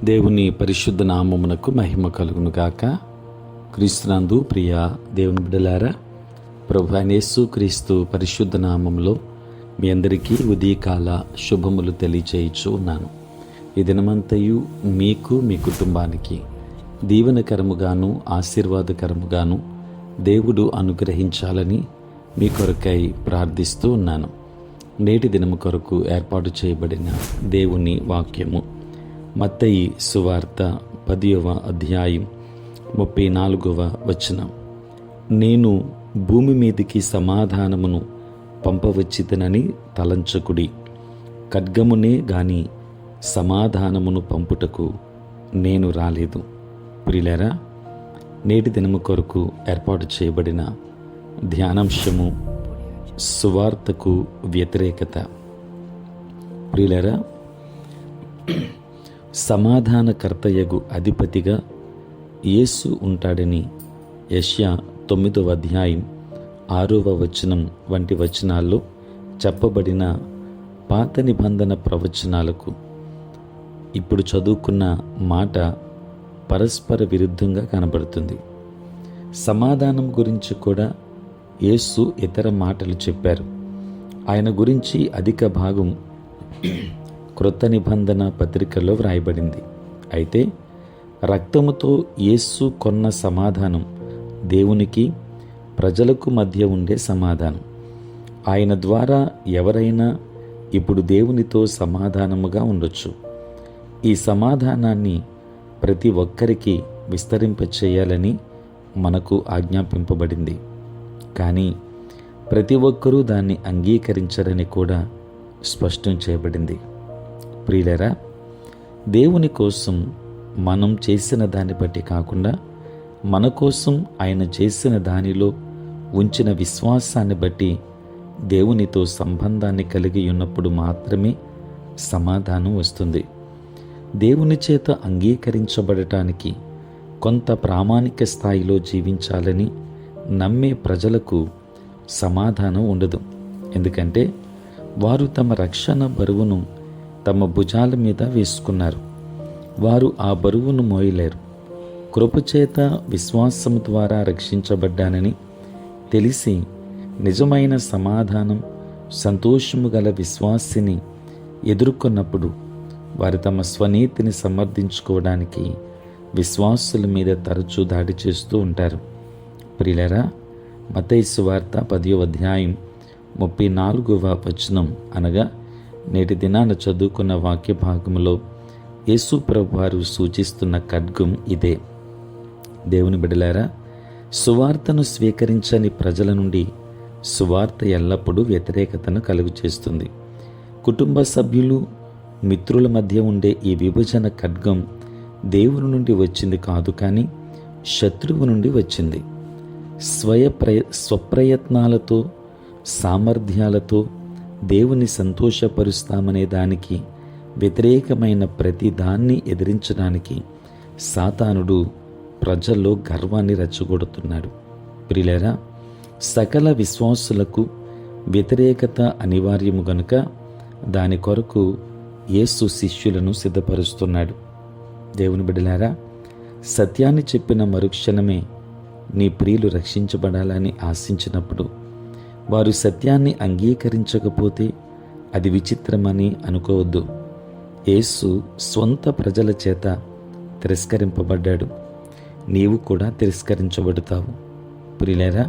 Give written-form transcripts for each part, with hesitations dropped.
దేవుని పరిశుద్ధ నామమునకు మహిమ కలుగును గాక. క్రీస్తునందు ప్రియ దేవుని బిడ్డలారా, ప్రభువైన యేసు క్రీస్తు పరిశుద్ధ నామములో మీ అందరికీ ఉదయకాల శుభములు తెలియచేయచ్చు ఉన్నాను. ఈ దినమంతయు మీకు మీ కుటుంబానికి దీవెనకరముగాను ఆశీర్వాదకరముగాను దేవుడు అనుగ్రహించాలని మీ కొరకై ప్రార్థిస్తూ ఉన్నాను. నేటి దినము కొరకు ఏర్పాటు చేయబడిన దేవుని వాక్యము మత్తయి సువార్త 10వ అధ్యాయం 34వ వచనం. నేను భూమి మీదికి సమాధానమును పంపవచ్చితనని తలంచకుడి, ఖడ్గమునే గాని సమాధానమును పంపుటకు నేను రాలేదు. ప్రియులారా, నేటి దినము కొరకు ఏర్పాటు చేయబడిన ధ్యానాంశము సువార్తకు వ్యతిరేకత. ప్రియులారా, సమాధానకర్తయగు అధిపతిగా యేసు ఉంటాడని యెషయా 9వ అధ్యాయం 6వ వచనం వంటి వచనాల్లో చెప్పబడిన పాత నిబంధన ప్రవచనాలకు ఇప్పుడు చదువుకున్న మాట పరస్పర విరుద్ధంగా కనబడుతుంది. సమాధానం గురించి కూడా యేసు ఇతర మాటలు చెప్పారు. ఆయన గురించి అధిక భాగం క్రొత్త నిబంధన పత్రికలో వ్రాయబడింది. అయితే రక్తముతో యేసు కొన్న సమాధానం దేవునికి ప్రజలకు మధ్య ఉండే సమాధానం. ఆయన ద్వారా ఎవరైనా ఇప్పుడు దేవునితో సమాధానముగా ఉండొచ్చు. ఈ సమాధానాన్ని ప్రతి ఒక్కరికి విస్తరింపచేయాలని మనకు ఆజ్ఞాపింపబడింది. కానీ ప్రతి ఒక్కరూ దాన్ని అంగీకరించరని కూడా స్పష్టం చేయబడింది. ప్రియులరా, దేవుని కోసం మనం చేసిన దాన్ని బట్టి కాకుండా మన కోసం ఆయన చేసిన దానిలో ఉంచిన విశ్వాసాన్ని బట్టి దేవునితో సంబంధాన్ని కలిగి ఉన్నప్పుడు మాత్రమే సమాధానం వస్తుంది. దేవుని చేత అంగీకరించబడటానికి కొంత ప్రామాణిక స్థాయిలో జీవించాలని నమ్మే ప్రజలకు సమాధానం ఉండదు. ఎందుకంటే వారు తమ రక్షణ బరువును తమ భుజాల మీద వేసుకున్నారు. వారు ఆ బరువును మోయలేరు. కృపచేత విశ్వాసము ద్వారా రక్షించబడ్డానని తెలిసి నిజమైన సమాధానం, సంతోషము గల విశ్వాసిని ఎదుర్కొన్నప్పుడు వారు తమ స్వనీతిని సమర్థించుకోవడానికి విశ్వాసుల మీద తరచూ దాడి చేస్తూ ఉంటారు. ప్రియులారా, మత్తయి సువార్త 10వ అధ్యాయం 34వ వచనం అనగా నేటి దినాన చదువుకున్న వాక్య భాగంలో యేసు ప్రభు వారు సూచిస్తున్న ఖడ్గం ఇదే. దేవుని బిడ్డలారా, సువార్తను స్వీకరించని ప్రజల నుండి సువార్త ఎల్లప్పుడూ వ్యతిరేకతను కలుగు చేస్తుంది. కుటుంబ సభ్యులు, మిత్రుల మధ్య ఉండే ఈ విభజన ఖడ్గం దేవుని నుండి వచ్చింది కాదు, కానీ శత్రువు నుండి వచ్చింది. స్వప్రయత్నాలతో, సామర్థ్యాలతో దేవుని సంతోషపరుస్తామనే దానికి వ్యతిరేకమైన ప్రతి దాన్ని ఎదిరించడానికి సాతానుడు ప్రజల్లో గర్వాన్ని రెచ్చగొడుతున్నాడు. ప్రియులారా, సకల విశ్వాసులకు వ్యతిరేకత అనివార్యము గనుక దాని కొరకు యేసు శిష్యులను సిద్ధపరుస్తున్నాడు. దేవుని బిడ్డలారా, సత్యాన్ని చెప్పిన మరుక్షణమే నీ ప్రియులు రక్షించబడాలని ఆశించినప్పుడు వారు సత్యాన్ని అంగీకరించకపోతే అది విచిత్రమని అనుకోవద్దు. యేసు స్వంత ప్రజల చేత తిరస్కరింపబడ్డాడు. నీవు కూడా తిరస్కరించబడతావు. ప్రియులారా,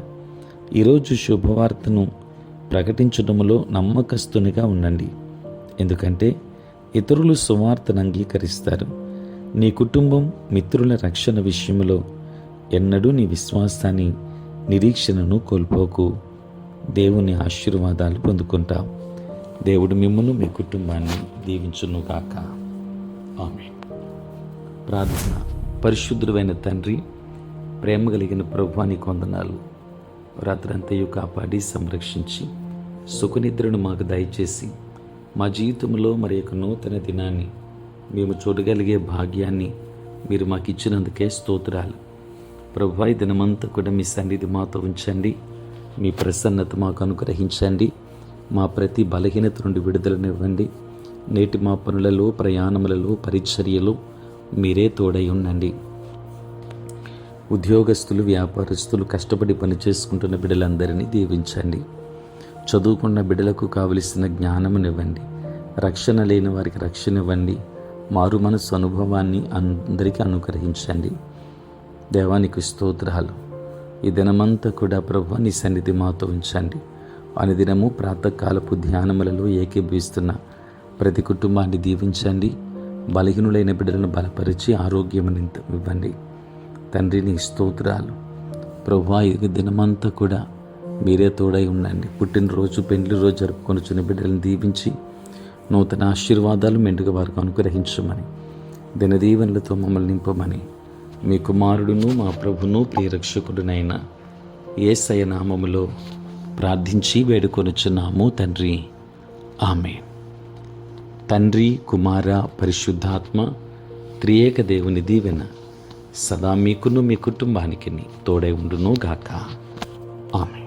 ఈరోజు శుభవార్తను ప్రకటించడంలో నమ్మకస్తునిగా ఉండండి. ఎందుకంటే ఇతరులు సువార్తను అంగీకరిస్తారు. నీ కుటుంబం, మిత్రుల రక్షణ విషయంలో ఎన్నడూ నీ విశ్వాసాన్ని, నిరీక్షణను కోల్పోకు. దేవుని ఆశీర్వాదాలు పొందుకుంటావు. దేవుడు మిమ్మును, మీ కుటుంబాన్ని దీవించునుగాక. ఆమేన్. ప్రార్థన. పరిశుద్ధుడైన తండ్రి, ప్రేమ కలిగిన ప్రభువా, నీకు వందనాలు. రాత్రంతయు కాపాడి సంరక్షించి సుఖనిద్రను మాకు దయచేసి మా జీవితంలో మరి యొక్క నూతన దినాన్ని మేము చూడగలిగే భాగ్యాన్ని మీరు మాకు ఇచ్చినందుకే స్తోత్రాలు. ప్రభువా, ఈ దినమంతా కూడా మీ సన్నిధి మాతో ఉంచండి. మీ ప్రసన్నత మాకు అనుగ్రహించండి. మా ప్రతి బలహీనత నుండి విడుదలనివ్వండి. నేటి మా పనులలో, ప్రయాణములలో, పరిచర్యలో మీరే తోడై ఉండండి. ఉద్యోగస్తులు, వ్యాపారస్తులు, కష్టపడి పని చేసుకుంటున్న బిడ్డలందరినీ దీవించండి. చదువుకున్న బిడ్డలకు కావలసిన జ్ఞానమునివ్వండి. రక్షణ లేని వారికి రక్షణ ఇవ్వండి. మారు మనసు అనుభవాన్ని అందరికీ అనుగ్రహించండి. దేవానికి స్తోత్రాలు. ఈ దినమంతా కూడా ప్రభువా నీ సన్నిధి మాతో ఉంచండి. అనుదినము ప్రాతకాలపు ధ్యానములలో ఏకీభవిస్తున్న ప్రతి కుటుంబాన్ని దీవించండి. బలహీనులైన బిడ్డలను బలపరిచి ఆరోగ్యముని ఇవ్వండి. తండ్రి నీ స్తోత్రాలు. ప్రభువా ఈ దినమంతా కూడా మీరే తోడై ఉండండి. పుట్టినరోజు, పెండ్లి రోజు జరుపుకొనుచున్న బిడ్డలను దీవించి నూతన ఆశీర్వాదాలు మెండుగా వారికి అనుగ్రహించమని, దినదీవెనలతో మమ్మల్ని నింపమని మీ కుమారుడును మా ప్రభును ప్రియరక్షకుడునైన యేసయ్య నామములో ప్రార్థించి వేడుకొనుచున్నాము తండ్రి. ఆమేన్. తండ్రి, కుమార, పరిశుద్ధాత్మ త్రియేక దేవుని దీవెన సదా మీకును మీ కుటుంబానికి తోడై ఉండును గాక. ఆమేన్.